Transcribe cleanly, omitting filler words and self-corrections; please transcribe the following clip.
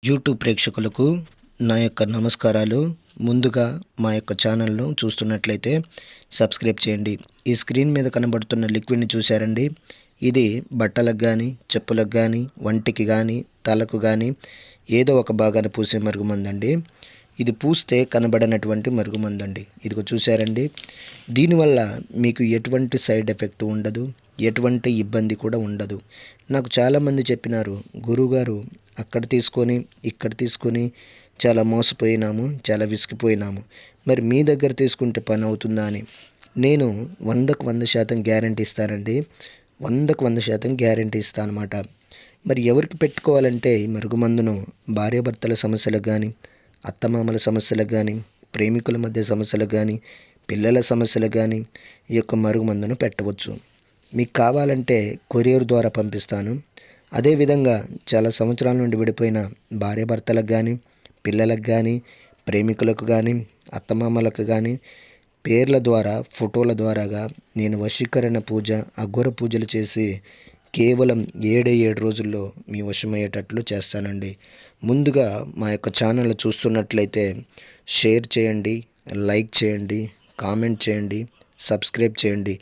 YouTube ప్రేక్షకులకు నా యొక్క నమస్కారాలు. ముందుగా మా యొక్క ఛానల్ను చూస్తున్నట్లయితే సబ్స్క్రైబ్ చేయండి. ఈ స్క్రీన్ మీద కనబడుతున్న లిక్విడ్ని చూశారండి. ఇది బట్టలకు కానీ, చెప్పులకు కానీ, వంటికి కానీ, తలకు కానీ ఏదో ఒక భాగాన్ని పూసే మరుగుమందండి. ఇది పూస్తే కనబడనటువంటి మరుగుమందండి. ఇదిగో చూశారండి. దీనివల్ల మీకు ఎటువంటి సైడ్ ఎఫెక్ట్ ఉండదు, ఎటువంటి ఇబ్బంది కూడా ఉండదు. నాకు చాలామంది చెప్పినారు, గురువుగారు అక్కడ తీసుకొని ఇక్కడ తీసుకొని చాలా మోసపోయినాము, చాలా విసిగిపోయినాము, మరి మీ దగ్గర తీసుకుంటే పని అవుతుందా అని. నేను 100కు 100% గ్యారంటీ ఇస్తానండి. 100కు 100% గ్యారంటీ ఇస్తాను అన్నమాట. మరి ఎవరికి పెట్టుకోవాలంటే ఈ మరుగుమందును భార్యాభర్తల సమస్యలకు కానీ, అత్తమామల సమస్యలకు కానీ, ప్రేమికుల మధ్య సమస్యలకు కానీ, పిల్లల సమస్యలకు కానీ ఈ యొక్క మరుగుమందును పెట్టవచ్చు. మీకు కావాలంటే కొరియర్ ద్వారా పంపిస్తాను. అదేవిధంగా చాలా సంవత్సరాల నుండి విడిపోయిన భార్యాభర్తలకు కానీ, పిల్లలకు కానీ, ప్రేమికులకు కానీ, అత్తమామలకు కానీ పేర్ల ద్వారా, ఫోటోల ద్వారాగా నేను వశీకరణ పూజ, అఘోర పూజలు చేసి కేవలం 7 రోజుల్లో మీ వశమయ్యేటట్లు చేస్తానండి. ముందుగా మా యొక్క ఛానల్ చూస్తున్నట్లయితే షేర్ చేయండి, లైక్ చేయండి, కామెంట్ చేయండి, సబ్స్క్రైబ్ చేయండి.